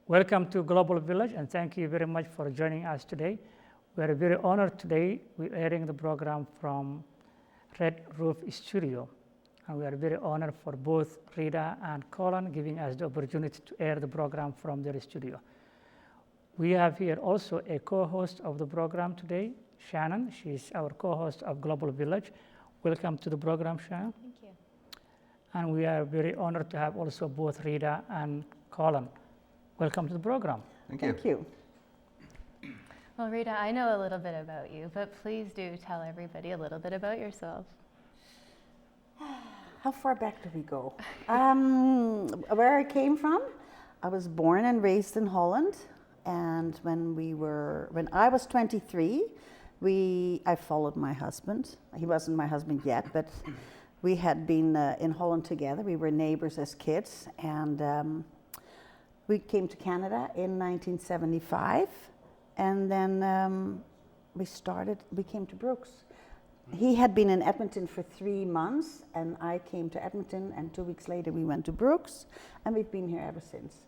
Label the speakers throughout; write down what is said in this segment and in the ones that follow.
Speaker 1: Welcome to Global Village, and thank you very much for joining us today. We are very honored today. We're airing the program from Red Roof Studio, and we are very honored for both Rita and Colin giving us the opportunity to air the program from their studio. We have here also a co-host of the program today, Shannon. She's our co-host of Global Village. Welcome to the program, Shannon.
Speaker 2: Thank you.
Speaker 1: And we are very honored to have also both Rita and Colin. Welcome to the program.
Speaker 3: Thank you.
Speaker 4: Thank you.
Speaker 2: Well, Rita, I know a little bit about you, but please do tell everybody a little bit about yourself.
Speaker 4: How far back do we go? Where I came from, I was born and raised in Holland, and when I was 23, I followed my husband. He wasn't my husband yet, but we had been in Holland together. We were neighbors as kids, and we came to Canada in 1975, and then we came to Brooks. He had been in Edmonton for 3 months, and I came to Edmonton, and 2 weeks later we went to Brooks, and we've been here ever since.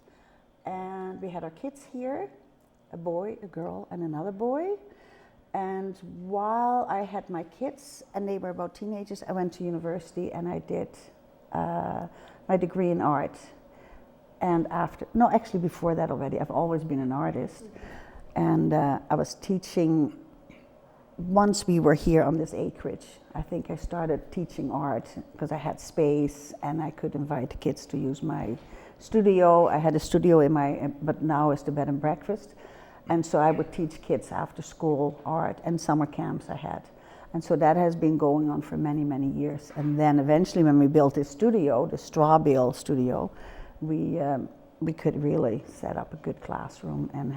Speaker 4: And we had our kids here, a boy, a girl, and another boy. And while I had my kids, and they were about teenagers, I went to university and I did my degree in art. And before that already, I've always been an artist. And I was teaching, once we were here on this acreage, I think I started teaching art because I had space and I could invite the kids to use my studio. I had a studio but now it's the bed and breakfast. And so I would teach kids after school art and summer camps I had. And so that has been going on for many, many years. And then eventually when we built this studio, the straw bale studio, we could really set up a good classroom and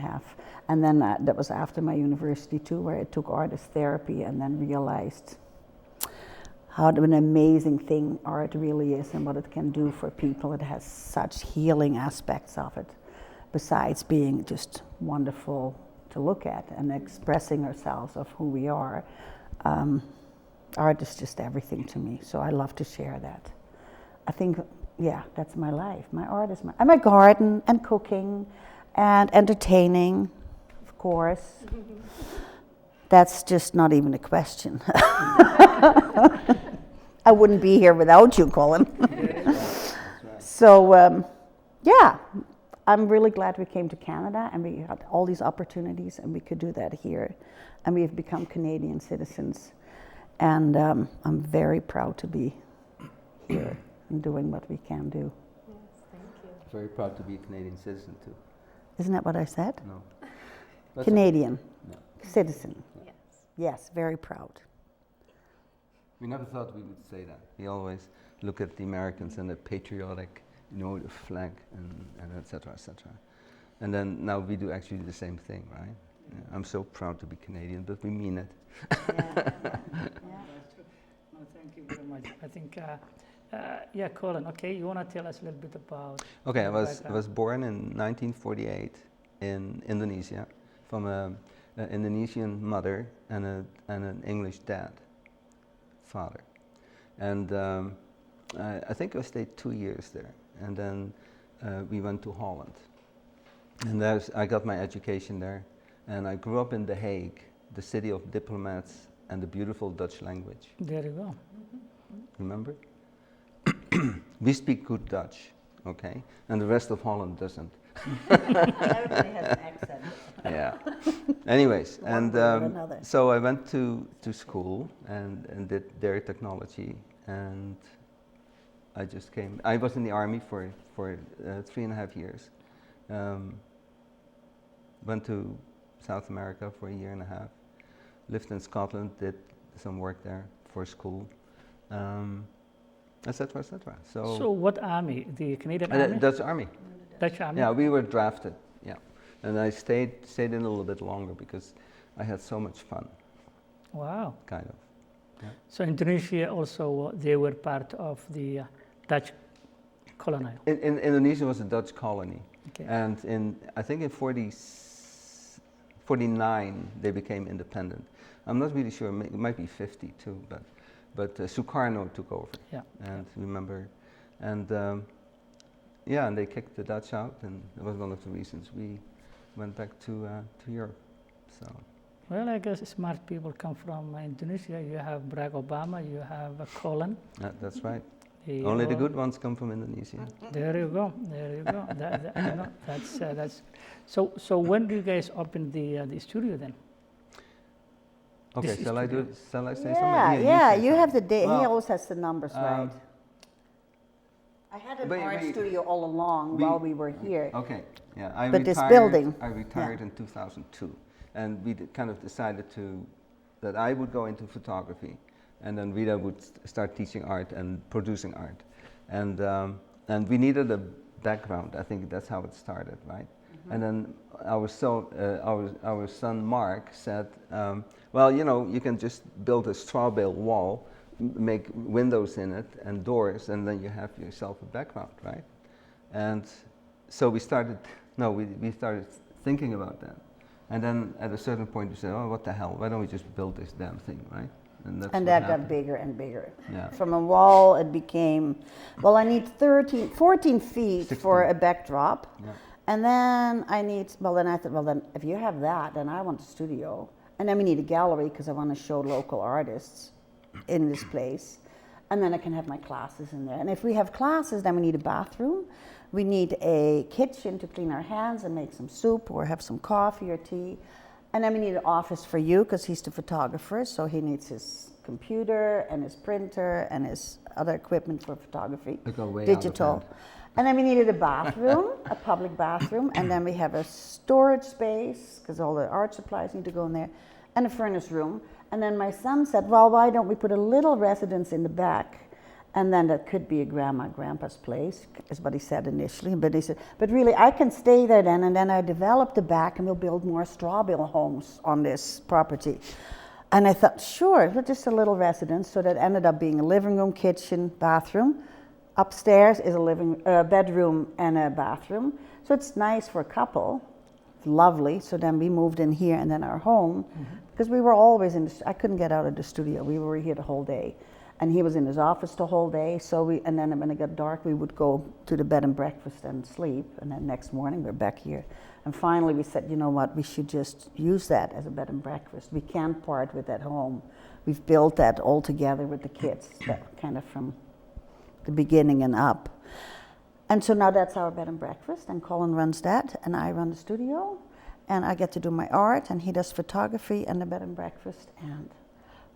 Speaker 4: then that was after my university too, where I took artist therapy and then realized how an amazing thing art really is and what it can do for people. It has such healing aspects of it, besides being just wonderful to look at and expressing ourselves of who we are. Art is just everything to me, so I love to share that. I think, that's my life. My art is my garden and cooking and entertaining, of course. That's just not even a question. I wouldn't be here without you, Colin. So, I'm really glad we came to Canada and we had all these opportunities and we could do that here. And we've become Canadian citizens. And I'm very proud to be here and doing what we can do.
Speaker 2: Yes, thank you.
Speaker 3: Very proud to be a Canadian citizen too.
Speaker 4: Isn't that what I said?
Speaker 3: No. That's
Speaker 4: Canadian
Speaker 3: No.
Speaker 4: citizen.
Speaker 2: Yes.
Speaker 4: Yes, very proud.
Speaker 3: We never thought we would say that. We always look at the Americans and the patriotic, the flag and et cetera, et cetera. And then now we do actually the same thing, right? Yeah, I'm so proud to be Canadian, but we mean it.
Speaker 1: No, thank you very much. I think, Colin, okay, you want to tell us a little bit about...
Speaker 3: Okay, I was born in 1948 in Indonesia, from an Indonesian mother and an English father. And I think I stayed 2 years there, and then we went to Holland. And I got my education there, and I grew up in The Hague, the city of diplomats and the beautiful Dutch language.
Speaker 1: There you go.
Speaker 3: Remember? We speak good Dutch, okay? And the rest of Holland doesn't.
Speaker 4: Everybody has an accent.
Speaker 3: Yeah. Anyways,
Speaker 4: One way or another.
Speaker 3: so I went to school and did dairy technology, and I just came. I was in the army for 3.5 years. Went to South America for 1.5 years. Lived in Scotland, did some work there for school, etc., etc.
Speaker 1: So what army? The Canadian Army?
Speaker 3: Dutch Army.
Speaker 1: Dutch Army?
Speaker 3: Yeah, we were drafted. Yeah, and I stayed in a little bit longer because I had so much fun.
Speaker 1: Wow.
Speaker 3: Kind of. Yeah.
Speaker 1: So Indonesia also, they were part of the Dutch colony.
Speaker 3: In Indonesia was a Dutch colony,
Speaker 1: Okay.
Speaker 3: and I think in 49 they became independent. I'm not really sure. It might be 50 too, but Sukarno took over.
Speaker 1: Yeah.
Speaker 3: And remember, and yeah, and they kicked the Dutch out, and that was one of the reasons we went back to Europe. So.
Speaker 1: Well, I guess smart people come from Indonesia. You have Barack Obama, you have Colin.
Speaker 3: That's right.
Speaker 1: He
Speaker 3: Only the good ones come from Indonesia.
Speaker 1: There you go. There you go. That's. So when do you guys open the studio then?
Speaker 3: Okay,
Speaker 1: This is
Speaker 3: shall I
Speaker 1: studio.
Speaker 3: Shall I say
Speaker 4: Yeah,
Speaker 3: something?
Speaker 4: yeah,
Speaker 3: say
Speaker 4: you have the
Speaker 3: something.
Speaker 4: day. He
Speaker 3: Well,
Speaker 4: always has the numbers right. I had an art studio all along while we were here.
Speaker 3: Okay, yeah.
Speaker 4: But this building,
Speaker 3: I retired in 2002, and we kind of decided that I would go into photography, and then Rita would start teaching art and producing art, and we needed a background. I think that's how it started, right? And then our son Mark said, well, you know, you can just build a straw bale wall, make windows in it and doors, and then you have yourself a background, right? And so we started thinking about that. And then at a certain point we said, oh, what the hell, why don't we just build this damn thing, right? And
Speaker 4: that got bigger and bigger.
Speaker 3: Yeah.
Speaker 4: From a wall it became, well, I need 14 feet
Speaker 3: 16.
Speaker 4: for a backdrop.
Speaker 3: Yeah.
Speaker 4: And then I thought, well then if you have that, then I want a studio. And then we need a gallery because I want to show local artists in this place. And then I can have my classes in there. And if we have classes, then we need a bathroom. We need a kitchen to clean our hands and make some soup or have some coffee or tea. And then we need an office for you because he's the photographer, so he needs his computer and his printer and his other equipment for photography, digital. And then we needed a bathroom, a public bathroom, and then we have a storage space, because all the art supplies need to go in there, and a furnace room. And then my son said, well, why don't we put a little residence in the back? And then that could be a grandpa's place, is what he said initially. But he said, but really, I can stay there then, and then I develop the back, and we'll build more straw bale homes on this property. And I thought, sure, but just a little residence. So that ended up being a living room, kitchen, bathroom. Upstairs is a bedroom and a bathroom. So it's nice for a couple. It's lovely. So then we moved in here and then our home, because we were always I couldn't get out of the studio. We were here the whole day. And he was in his office the whole day. And then when it got dark, we would go to the bed and breakfast and sleep. And then next morning, we're back here. And finally, we said, you know what, we should just use that as a bed and breakfast. We can't part with that home. We've built that all together with the kids, that kind of from the beginning and up. And so now that's our bed and breakfast, and Colin runs that, and I run the studio, and I get to do my art, and he does photography and the bed and breakfast, and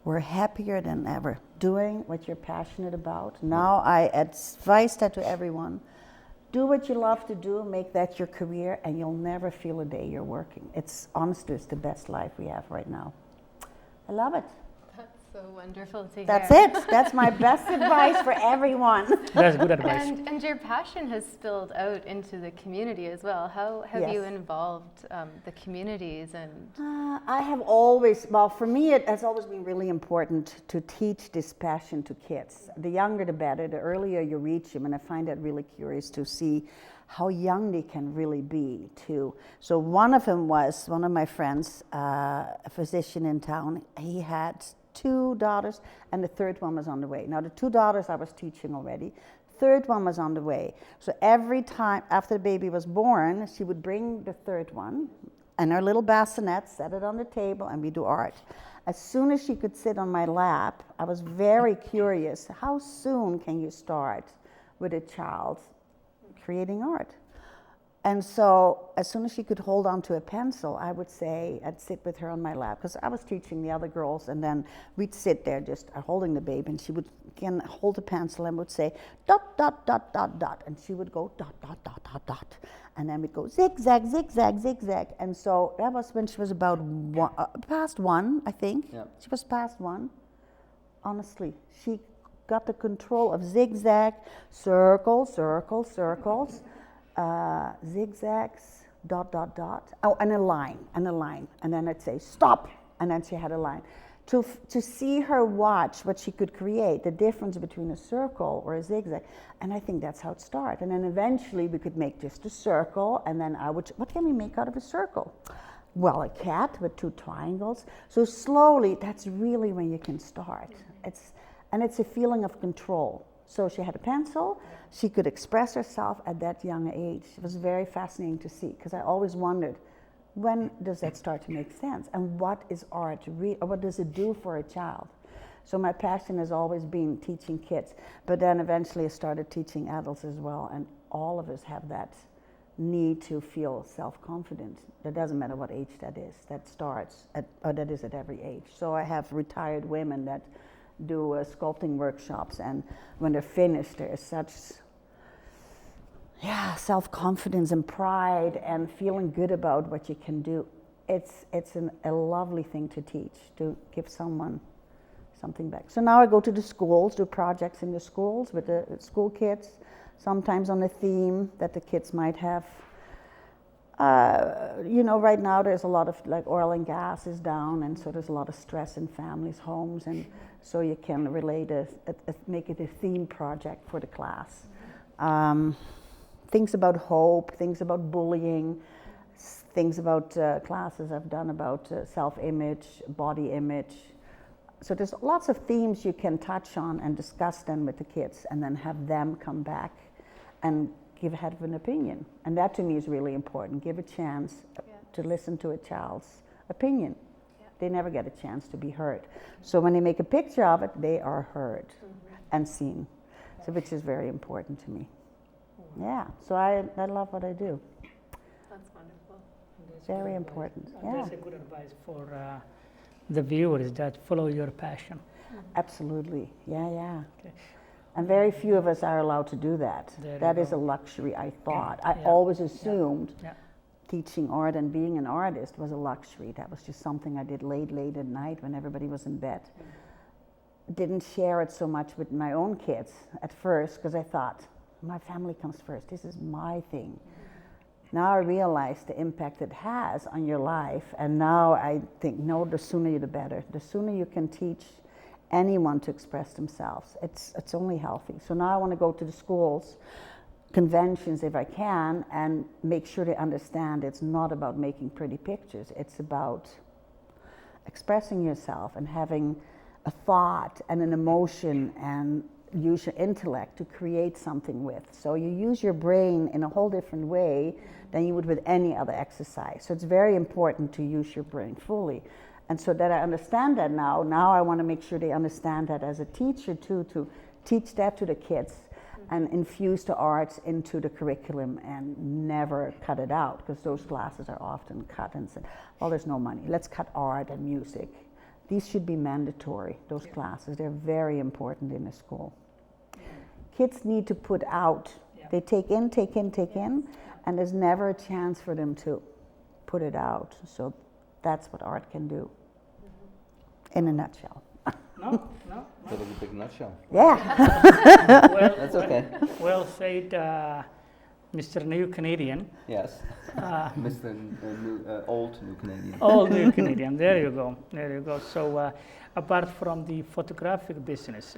Speaker 4: we're happier than ever doing what you're passionate about. Now I advise that to everyone. Do what you love to do, make that your career, and you'll never feel a day you're working. It's honestly, it's the best life we have right now. I love it.
Speaker 2: That's so wonderful to hear.
Speaker 4: That's it. That's my best advice for everyone.
Speaker 1: That's good advice.
Speaker 2: And your passion has spilled out into the community as well. How have you involved the communities and?
Speaker 4: I have always, well, for me, it has always been really important to teach this passion to kids. The younger, the better. The earlier you reach them, and I find that really curious to see how young they can really be too. So one of them was one of my friends, a physician in town. He had 2 daughters, and the third one was on the way. Now the 2 daughters I was teaching already. Third one was on the way. So every time after the baby was born, she would bring the third one and her little bassinet, set it on the table, and we do art. As soon as she could sit on my lap, I was very curious, how soon can you start with a child creating art? And so as soon as she could hold on to a pencil, I would say, I'd sit with her on my lap, because I was teaching the other girls, and then we'd sit there just holding the baby, and she would again hold the pencil and would say, dot, dot, dot, dot, dot, and she would go dot, dot, dot, dot, dot, and then we'd go zigzag, zigzag, zigzag. And so that was when she was about past 1, I think. Yeah. She was past 1. Honestly, she got the control of zigzag, circles, circles, circles. Zigzags, dot, dot, dot. Oh, and a line. And then I'd say, stop. And then she had a line. To see her watch what she could create, the difference between a circle or a zigzag. And I think that's how it started. And then eventually we could make just a circle, and then what can we make out of a circle? Well, a cat with 2 triangles. So slowly, that's really when you can start. It's a feeling of control. So she had a pencil. She could express herself at that young age. It was very fascinating to see, because I always wondered, when does that start to make sense? And what is art? Or what does it do for a child? So my passion has always been teaching kids, but then eventually I started teaching adults as well, and all of us have that need to feel self-confident. It doesn't matter what age that is. That starts that is at every age. So I have retired women that do sculpting workshops, and when they're finished, there is such self-confidence and pride and feeling good about what you can do. It's a lovely thing to teach, to give someone something back. So now I go to the schools, do projects in the schools with the school kids, sometimes on a theme that the kids might have. Right now there's a lot of oil and gas is down, and so there's a lot of stress in families' homes, and so you can relate make it a theme project for the class. Things about hope, things about bullying, things about classes I've done about self-image, body image. So there's lots of themes you can touch on and discuss them with the kids, and then have them come back and have an opinion. And that to me is really important. Give a chance to listen to a child's opinion. They never get a chance to be heard. So when they make a picture of it, they are heard and seen, so which is very important to me. Yeah, so I love what I do.
Speaker 2: That's wonderful.
Speaker 4: Very important.
Speaker 1: And that's a good advice for the viewers, that follow your passion.
Speaker 4: Absolutely. Yeah.
Speaker 1: Okay.
Speaker 4: And very few of us are allowed to do that. That is a luxury, I thought. I always assumed teaching art and being an artist was a luxury. That was just something I did late at night when everybody was in bed. Didn't share it so much with my own kids at first, because I thought, my family comes first. This is my thing. Now I realize the impact it has on your life, and now I think, no, the sooner the better. The sooner you can teach anyone to express themselves, it's only healthy. So now I want to go to the schools, conventions if I can, and make sure they understand it's not about making pretty pictures. It's about expressing yourself and having a thought and an emotion, and use your intellect to create something with. So you use your brain in a whole different way than you would with any other exercise. So it's very important to use your brain fully. And so that I understand that now I want to make sure they understand that as a teacher too, to teach that to the kids and infuse the arts into the curriculum and never cut it out, because those classes are often cut and said, well, there's no money, let's cut art and music. These should be mandatory, those classes. They're very important in a school. Kids need to put out. They take in, and there's never a chance for them to put it out. So that's what art can do, in a nutshell.
Speaker 1: No.
Speaker 3: That was a big nutshell.
Speaker 4: Yeah.
Speaker 1: Well,
Speaker 3: That's okay.
Speaker 1: Well said, Mr. New Canadian.
Speaker 3: Yes. Mr. Old New Canadian.
Speaker 1: Old New Canadian. There you go. So, apart from the photographic business,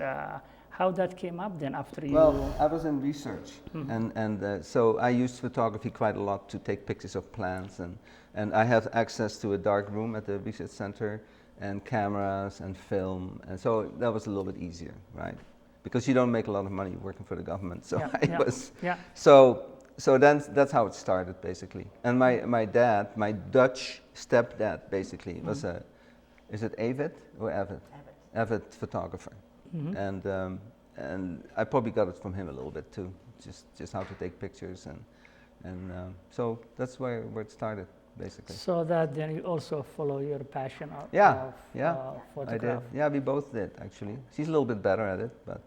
Speaker 1: how that came up then after you?
Speaker 3: Well, I was in research, and so I used photography quite a lot to take pictures of plants, and I have access to a dark room at the research center, and cameras and film, and so that was a little bit easier, right? Because you don't make a lot of money working for the government, so So then that's how it started, basically. And my dad, my Dutch stepdad, basically was is it avid or avid? Avid photographer, and I probably got it from him a little bit too, just how to take pictures, and so that's where it started, basically.
Speaker 1: So that then you also follow your passion of photography.
Speaker 3: I did. Yeah, we both did, actually. She's a little bit better at it, but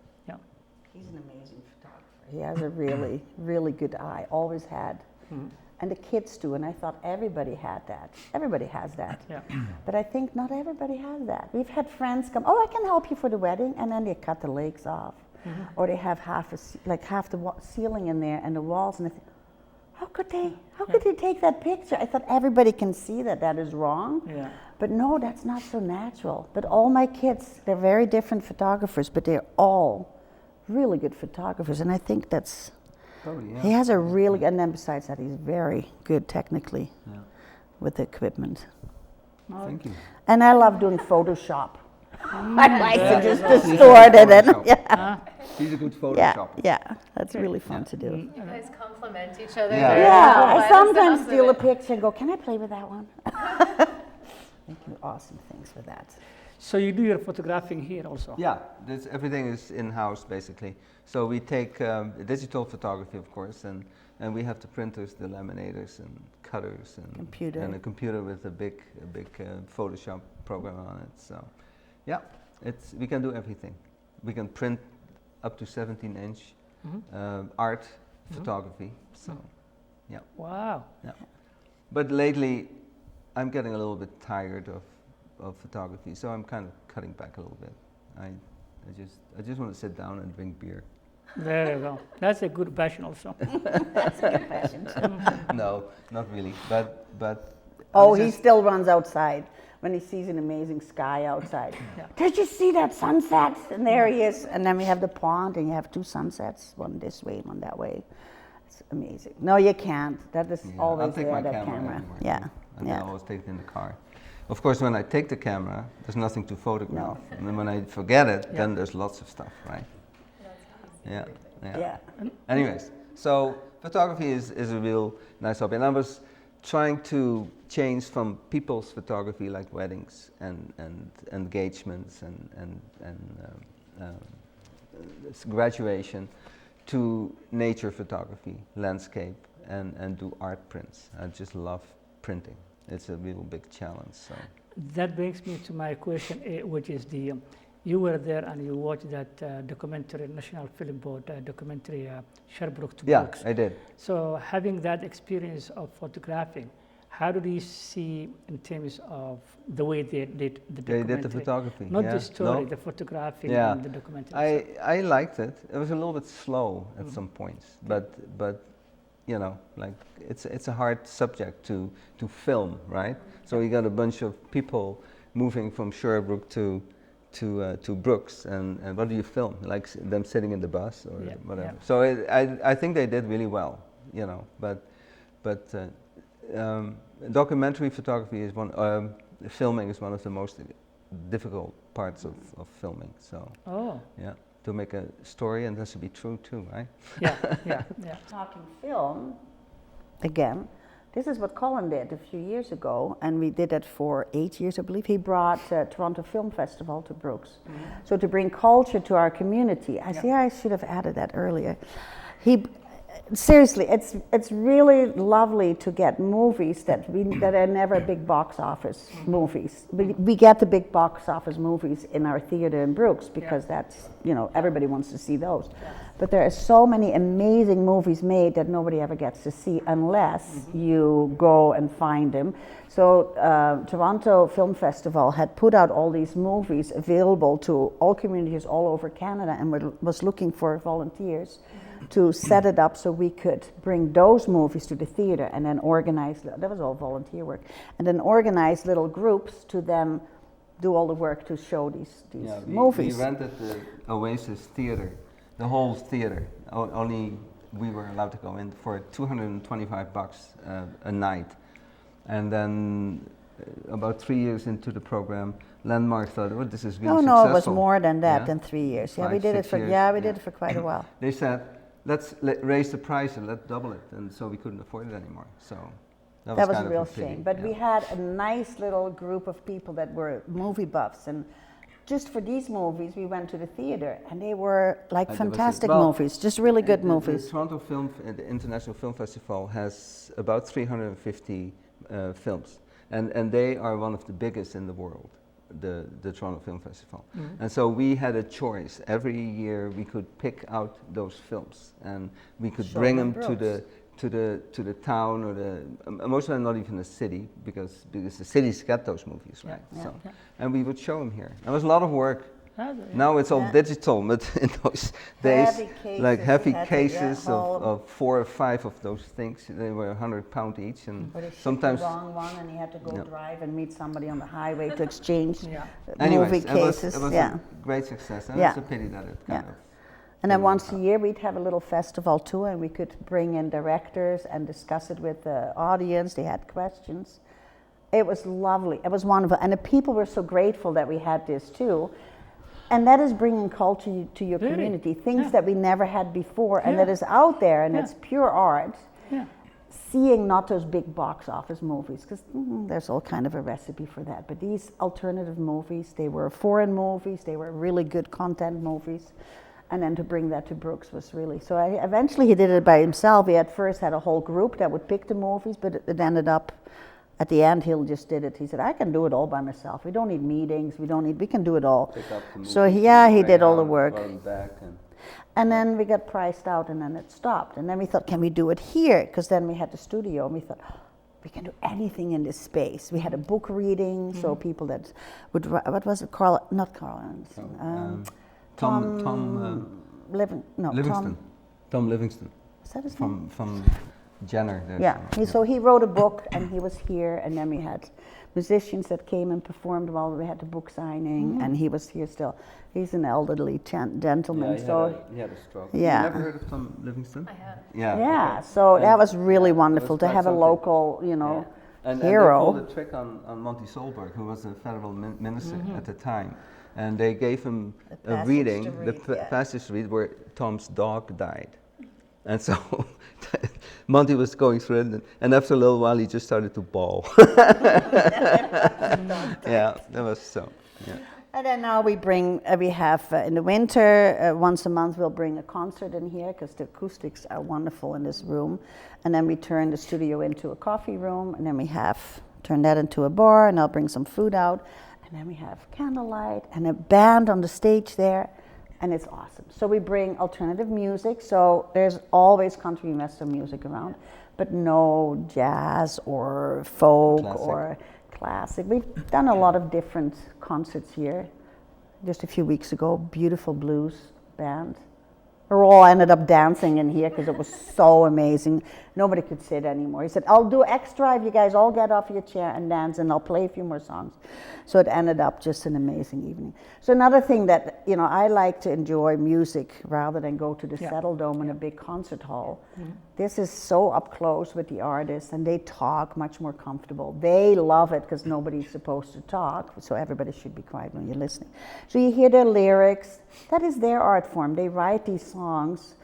Speaker 4: He's an amazing photographer. He has a really, really good eye, always had. And the kids do, and I thought everybody had that. Everybody has that.
Speaker 1: Yeah.
Speaker 4: But I think not everybody has that. We've had friends come, oh, I can help you for the wedding, and then they cut the legs off. Or they have half the ceiling in there and the walls, and I think, how could they take that picture? I thought everybody can see that is wrong.
Speaker 1: Yeah.
Speaker 4: But no, that's not so natural. But all my kids, they're very different photographers, but they're all really good photographers, and I think that's he has a really, and then besides that, he's very good technically with the equipment.
Speaker 3: Thank you.
Speaker 4: And I love doing Photoshop. I like to just
Speaker 3: She's a
Speaker 4: distort it. And,
Speaker 3: Photoshop.
Speaker 4: yeah,
Speaker 3: She's a good
Speaker 4: yeah,
Speaker 3: Photoshop.
Speaker 4: yeah, that's really fun to do.
Speaker 2: You guys complement each other.
Speaker 3: Yeah.
Speaker 2: very
Speaker 4: Yeah,
Speaker 2: well by
Speaker 4: I
Speaker 2: the
Speaker 4: sometimes
Speaker 2: sounds of
Speaker 4: steal a
Speaker 2: it.
Speaker 4: picture and go, can I play with that one? They do awesome things with that.
Speaker 1: So you do your photographing here also?
Speaker 3: Yeah, everything is in-house basically. So we take digital photography, of course, and we have the printers, the laminators, and cutters, and
Speaker 4: Computer.
Speaker 3: and a computer with a big Photoshop program on it. So, yeah, we can do everything. We can print up to 17-inch art photography. So, yeah.
Speaker 1: Wow.
Speaker 3: Yeah. But lately, I'm getting a little bit tired of photography, so I'm kind of cutting back a little bit. I just want to sit down and drink beer.
Speaker 1: There you go. That's a good passion also.
Speaker 4: That's a good passion.
Speaker 3: No, not really. But
Speaker 4: Oh,
Speaker 3: I'm
Speaker 4: he
Speaker 3: just-
Speaker 4: still runs outside when he sees an amazing sky outside.
Speaker 1: Yeah.
Speaker 4: Did you see that sunset? And there he is. And then we have the pond, and you have two sunsets, one this way, one that way. It's amazing. No, you can't. That is
Speaker 3: Yeah, I'll
Speaker 4: always
Speaker 3: take
Speaker 4: there,
Speaker 3: my
Speaker 4: that
Speaker 3: camera
Speaker 4: camera.
Speaker 3: everywhere.
Speaker 4: Yeah,
Speaker 3: And
Speaker 4: yeah.
Speaker 3: I always take it in the car. Of course, when I take the camera, there's nothing to photograph. And then when I forget it, then there's lots of stuff, right? Yeah, yeah.
Speaker 4: Yeah.
Speaker 3: Anyways, so photography is a real nice hobby. And I was trying to change from people's photography, like weddings and engagements and graduation, to nature photography, landscape, and do art prints. I just love printing. It's a real big challenge. So
Speaker 1: That brings me to my question, which is you were there and you watched that documentary, National Film Board documentary, Sherbrooke to
Speaker 3: yeah,
Speaker 1: Books.
Speaker 3: I did.
Speaker 1: So having that experience of photographing, how do you see in terms of the way they did the
Speaker 3: They
Speaker 1: documentary?
Speaker 3: did the photography.
Speaker 1: Not
Speaker 3: yeah.
Speaker 1: the story,
Speaker 3: No?
Speaker 1: the photographing
Speaker 3: Yeah.
Speaker 1: and the documentary.
Speaker 3: I liked it. It was a little bit slow at some points, but you know, like it's a hard subject to film, right? So you got a bunch of people moving from Sherbrooke to Brooks, and what do you film? Like them sitting in the bus or whatever.
Speaker 1: yeah.
Speaker 3: So I think they did really well, you know. But documentary photography is filming is one of the most difficult parts of filming. So
Speaker 1: Oh,
Speaker 3: yeah, to make a story, and that should be true too, right?
Speaker 1: yeah, yeah, yeah.
Speaker 4: Talking film, again, this is what Colin did a few years ago, and we did it for 8 years, I believe. He brought Toronto Film Festival to Brooks. So to bring culture to our community. I should have added that earlier. Seriously, it's really lovely to get movies that are never big box office movies. We get the big box office movies in our theater in Brooks because that's, you know, everybody wants to see those. But there are so many amazing movies made that nobody ever gets to see unless you go and find them. So Toronto Film Festival had put out all these movies available to all communities all over Canada, and was looking for volunteers to set it up so we could bring those movies to the theater and then organize, that was all volunteer work, and then organize little groups to then do all the work to show these movies.
Speaker 3: We rented the Oasis Theater, the whole theater. Only we were allowed to go in for $225 a night. And then about 3 years into the program, Landmark thought, oh, this is really successful.
Speaker 4: No, it was more than that,
Speaker 3: Yeah?
Speaker 4: than 3 years. Yeah,
Speaker 3: 5,
Speaker 4: we did it
Speaker 3: 6
Speaker 4: for
Speaker 3: years,
Speaker 4: we did it for quite a while.
Speaker 3: They said, let's raise the price and let's double it. And so we couldn't afford it anymore. So that was
Speaker 4: a
Speaker 3: kind
Speaker 4: real
Speaker 3: of a pity.
Speaker 4: shame. But
Speaker 3: yeah.
Speaker 4: we had a nice little group of people that were movie buffs, and just for these movies, we went to the theater, and they were like
Speaker 3: There was
Speaker 4: fantastic
Speaker 3: well,
Speaker 4: movies, just really good
Speaker 3: the
Speaker 4: movies.
Speaker 3: The Toronto the International Film Festival has about 350 films, and they are one of the biggest in the world, the Toronto Film Festival. And so we had a choice. Every year we could pick out those films, and we could
Speaker 4: Show
Speaker 3: bring
Speaker 4: them
Speaker 3: them
Speaker 4: Brooks.
Speaker 3: to the town, or most of them not even the city, because the cities get those movies, right?
Speaker 4: yeah,
Speaker 3: So,
Speaker 4: yeah.
Speaker 3: and we would show them here. It was a lot of work.
Speaker 1: Yeah.
Speaker 3: Now it's all
Speaker 4: Yeah.
Speaker 3: digital, but in those days,
Speaker 4: Heavy
Speaker 3: like
Speaker 4: cases,
Speaker 3: heavy
Speaker 4: you had to,
Speaker 3: cases
Speaker 4: haul
Speaker 3: of 4 or 5 of those things, they were £100 each, and
Speaker 4: Or they shipped
Speaker 3: sometimes.
Speaker 4: the wrong one, and you had to go
Speaker 3: Yeah.
Speaker 4: drive and meet somebody on the highway to exchange
Speaker 1: Yeah.
Speaker 3: Anyways,
Speaker 4: movie cases.
Speaker 3: it was
Speaker 4: yeah.
Speaker 3: a great success, and
Speaker 4: Yeah.
Speaker 3: it's a pity that it kind of.
Speaker 4: And then
Speaker 3: didn't
Speaker 4: once
Speaker 3: work
Speaker 4: a
Speaker 3: out.
Speaker 4: year, we'd have a little festival too, and we could bring in directors and discuss it with the audience. They had questions. It was lovely. It was wonderful. And the people were so grateful that we had this too. And that is bringing culture to your
Speaker 1: Really?
Speaker 4: community, things
Speaker 1: Yeah.
Speaker 4: that we never had before, and
Speaker 1: Yeah.
Speaker 4: that is out there, and
Speaker 1: Yeah.
Speaker 4: it's pure art.
Speaker 1: Yeah.
Speaker 4: Seeing not those big box office movies, because there's all kind of a recipe for that. But these alternative movies, they were foreign movies, they were really good content movies. And then to bring that to Brooks was really, so eventually he did it by himself. He at first had a whole group that would pick the movies, but it ended up, at the end, he just did it. He said, I can do it all by myself. We don't need meetings, we can do it all.
Speaker 3: Pick up the
Speaker 4: So
Speaker 3: movies
Speaker 4: yeah,
Speaker 3: and
Speaker 4: he
Speaker 3: bring
Speaker 4: did all the
Speaker 3: out,
Speaker 4: work.
Speaker 3: run back
Speaker 4: And then we got priced out, and then it stopped. And then we thought, can we do it here? Because then we had the studio, and we thought, we can do anything in this space. We had a book reading, so people that would, what was it, not Carl Anderson,
Speaker 3: Livingston. Tom Livingston
Speaker 4: is that his name?
Speaker 3: from Jenner.
Speaker 4: Yeah, so he wrote a book, and he was here, and then we had musicians that came and performed while we had the book signing, and he was here still. He's an elderly gentleman,
Speaker 3: He had a stroke.
Speaker 4: Yeah.
Speaker 3: You never heard of Tom Livingston?
Speaker 2: I have.
Speaker 3: Yeah.
Speaker 4: yeah, so
Speaker 3: And
Speaker 4: that was really
Speaker 3: it was
Speaker 4: wonderful to
Speaker 3: quite
Speaker 4: have a
Speaker 3: something.
Speaker 4: local,
Speaker 3: And
Speaker 4: hero.
Speaker 3: they pulled a trick on Monty Solberg, who was a federal minister at the time. And they gave him
Speaker 4: A
Speaker 3: a
Speaker 4: passage
Speaker 3: reading,
Speaker 4: to
Speaker 3: the
Speaker 4: read, yeah.
Speaker 3: passage to read, where Tom's dog died. And so Monty was going through it, and after a little while, he just started to bawl. Yeah, that was so. Yeah.
Speaker 4: And then now we bring, we have in the winter, once a month we'll bring a concert in here because the acoustics are wonderful in this room. And then we turn the studio into a coffee room, and then we turn that into a bar, and I'll bring some food out. And then we have candlelight and a band on the stage there, and it's awesome. So we bring alternative music, so there's always country and western music around, but no jazz or folk
Speaker 3: Classic.
Speaker 4: or classic. We've done a lot of different concerts here. Just a few weeks ago, beautiful blues band. We all ended up dancing in here because it was so amazing. Nobody could sit anymore. He said, I'll do extra if you guys all get off your chair and dance, and I'll play a few more songs. So it ended up just an amazing evening. So another thing that, I like to enjoy music rather than go to the Settle Dome in a big concert hall. This is so up close with the artists, and they talk much more comfortable. They love it because nobody's supposed to talk, so everybody should be quiet when you're listening. So you hear their lyrics. That is their art form. They write these songs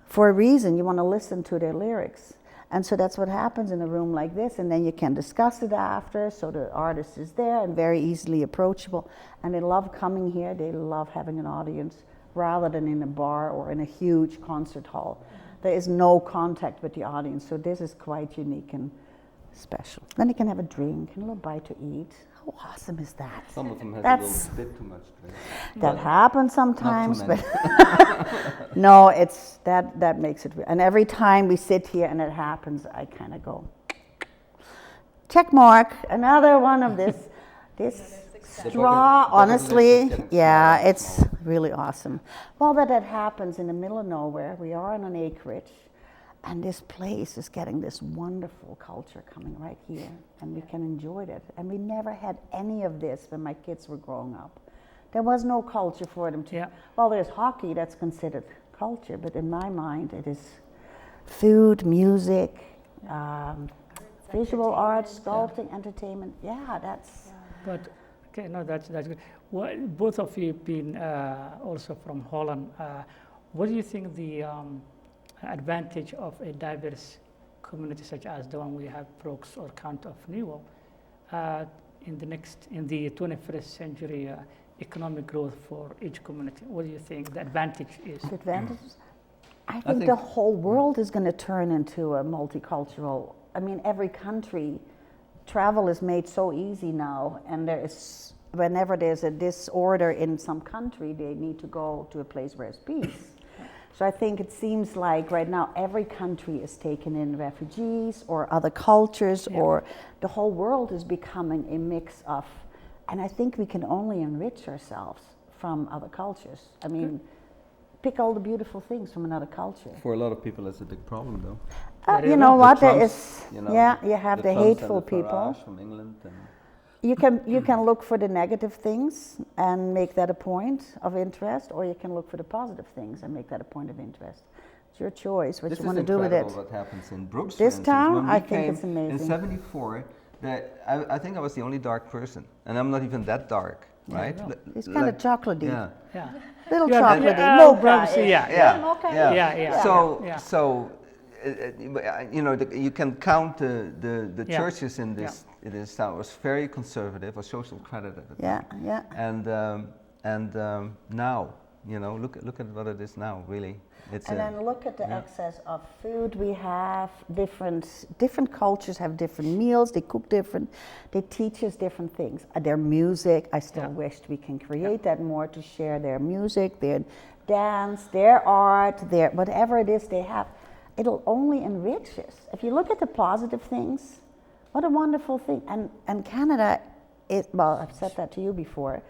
Speaker 4: for a reason. You want to listen to their lyrics. And so that's what happens in a room like this, and then you can discuss it after, so the artist is there and very easily approachable. And they love coming here. They love having an audience rather than in a bar or in a huge concert hall. There is no contact with the audience, so this is quite unique and special. Then you can have a drink and a little bite to eat. How awesome is that?
Speaker 3: Some of them have
Speaker 4: That's-
Speaker 3: a little bit too much drink.
Speaker 4: That
Speaker 3: But
Speaker 4: happens sometimes,
Speaker 3: many.
Speaker 4: but no, it's that makes it. And every time we sit here and it happens, I kind of go, check mark, another one of this
Speaker 3: The
Speaker 4: straw.
Speaker 3: bucket list
Speaker 4: Honestly,
Speaker 3: is getting
Speaker 4: yeah,
Speaker 3: smaller and
Speaker 4: it's
Speaker 3: smaller.
Speaker 4: really awesome. Well, that happens in the middle of nowhere. We are on an acreage. And this place is getting this wonderful culture coming right here, and we can enjoy it. And we never had any of this when my kids were growing up. There was no culture for them to.
Speaker 1: Yeah.
Speaker 4: Well, there's hockey, that's considered culture, but in my mind, it is food, music, visual arts, sculpting, entertainment. Yeah, that's.
Speaker 1: But okay, no, that's good. Well, both of you been also from Holland. What do you think the advantage of a diverse community such as the one we have, Brooks or Count of Newell, in the 21st century economic growth for each community? What do you think the advantage is?
Speaker 4: The advantages? I think
Speaker 3: think-
Speaker 4: the whole world is going to turn into a multicultural. I mean, every country, travel is made so easy now, and whenever there's a disorder in some country, they need to go to a place where there's peace. So I think it seems like right now every country is taking in refugees or other cultures, or the whole world is becoming a mix of, and I think we can only enrich ourselves from other cultures. I mean, pick all the beautiful things from another culture.
Speaker 3: For a lot of people, that's a big problem, though.
Speaker 1: There
Speaker 4: You
Speaker 1: is
Speaker 4: know
Speaker 1: the
Speaker 4: what? There
Speaker 3: Trumps,
Speaker 4: is,
Speaker 3: you know,
Speaker 4: yeah, you have the
Speaker 3: Trumps and
Speaker 4: hateful
Speaker 3: the
Speaker 4: people.
Speaker 3: Farage from England and
Speaker 4: You can look for the negative things and make that a point of interest, or you can look for the positive things and make that a point of interest. It's your choice what
Speaker 3: this
Speaker 4: you
Speaker 3: is
Speaker 4: want to do with it.
Speaker 3: incredible what happens in Brooks.
Speaker 4: This
Speaker 3: for instance.
Speaker 4: town,
Speaker 3: When we
Speaker 4: I think
Speaker 3: came
Speaker 4: it's amazing.
Speaker 3: In '74, I think I was the only dark person, and I'm not even that dark, right?
Speaker 1: no.
Speaker 4: It's kind of chocolatey.
Speaker 3: Yeah.
Speaker 1: Yeah.
Speaker 4: Little
Speaker 1: Yeah,
Speaker 4: chocolatey.
Speaker 1: yeah,
Speaker 4: Mocha.
Speaker 1: probably, yeah.
Speaker 3: Yeah.
Speaker 1: Yeah.
Speaker 3: So,
Speaker 1: Yeah.
Speaker 3: so you know, you can count the
Speaker 1: Yeah.
Speaker 3: churches in this town was very conservative or social credit at the time.
Speaker 4: Yeah.
Speaker 3: And now, you know, look at what it is now. Really, it's
Speaker 4: And then look at the excess of food we have. Different cultures have different meals. They cook different. They teach us different things. Their music. I still wished we can create that more to share their music, their dance, their art, their whatever it is they have. It'll only enrich us. If you look at the positive things, what a wonderful thing. And Canada, well, I've said that to you before.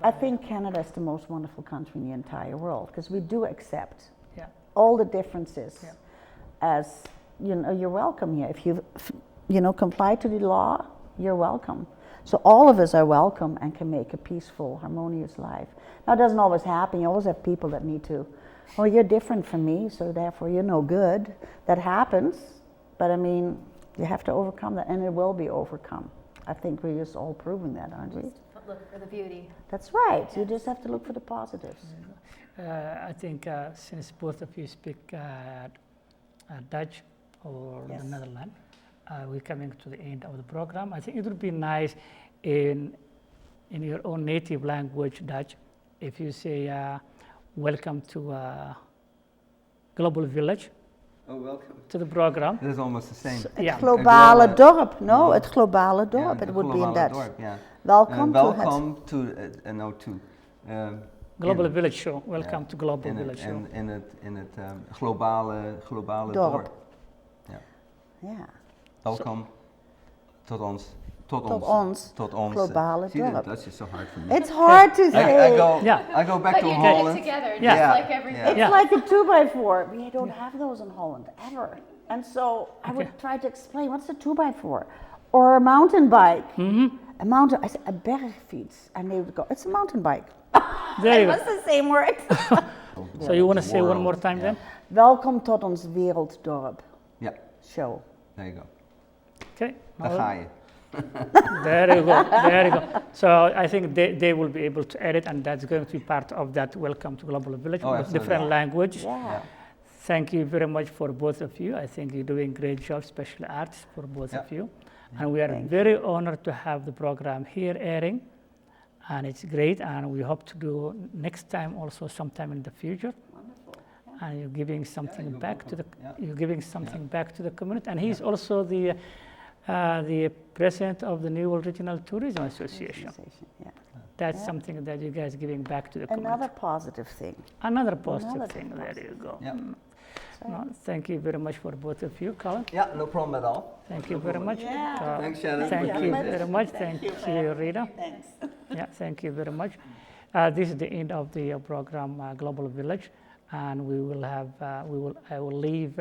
Speaker 4: I think Canada is the most wonderful country in the entire world because we do accept all the differences as, you know, you're welcome here. If you know, comply to the law, you're welcome. So all of us are welcome and can make a peaceful, harmonious life. Now, it doesn't always happen. You always have people that need to, oh, you're different from me, so therefore you're no good. That happens, but I mean, you have to overcome that, and it will be overcome. I think we're just all proving that, aren't we?
Speaker 2: Look for the beauty.
Speaker 4: That's right. You just have to look for the positives.
Speaker 1: I think since both of you speak Dutch or the Netherlands, we're coming to the end of the program. I think it would be nice in your own native language, Dutch, if you say welcome to Global Village.
Speaker 3: Oh, welcome
Speaker 1: to the program.
Speaker 3: It is almost the same.
Speaker 4: Het globale dorp. No, het globale dorp.
Speaker 3: Yeah,
Speaker 4: it would be in Dutch.
Speaker 3: Dorp, yeah.
Speaker 4: Welcome
Speaker 3: to
Speaker 1: Global Village Show. Welcome to Global Village Show.
Speaker 3: In het globale dorp.
Speaker 4: Ja.
Speaker 3: Welkom tot ons. Tot ons.
Speaker 4: Globale
Speaker 3: See,
Speaker 4: dorp.
Speaker 3: Dutch is so hard for me.
Speaker 4: It's hard to say.
Speaker 3: I go back
Speaker 2: but
Speaker 3: to
Speaker 2: you
Speaker 3: Holland.
Speaker 2: Get it together,
Speaker 1: Yeah.
Speaker 2: just like everything.
Speaker 4: It's like a 2x4. We don't have those in Holland ever. And so I would try to explain what's a 2x4 or a mountain bike. I said a bergfiets, and they would go, it's a mountain bike.
Speaker 1: There you
Speaker 4: It was the same word.
Speaker 1: So you want to say one more time then?
Speaker 4: Welkom tot ons werelddorp show.
Speaker 3: There you go.
Speaker 1: Okay.
Speaker 3: Daar ga je.
Speaker 1: There you go. There you go. So I think they will be able to edit, and that's going to be part of that Welcome to Global Village with different language.
Speaker 4: Yeah.
Speaker 1: Thank you very much for both of you. I think you're doing a great job, especially artists, for both of you. And we are very honored to have the program here airing. And it's great, and we hope to do next time also sometime in the future.
Speaker 4: Wonderful.
Speaker 1: And you're giving something back to the back to the community. And he's also the president of the New Regional Tourism Association. That's something that you guys are giving back to the community.
Speaker 4: Another positive thing.
Speaker 1: Another positive thing. There you go. No, thank you very much for both of you, Colin.
Speaker 3: Yeah, no problem at all.
Speaker 1: Thank you very much.
Speaker 3: Thanks, Shannon.
Speaker 1: Thank you very much. Thank you, Rita.
Speaker 4: Thanks.
Speaker 1: Yeah, thank you very much. This is the end of the program, Global Village, and we will have. I will leave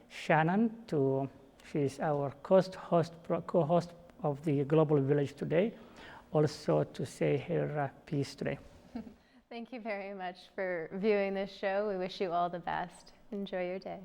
Speaker 1: Shannon to. She's our co-host of the Global Village today, also to say her piece today.
Speaker 2: Thank you very much for viewing this show. We wish you all the best. Enjoy your day.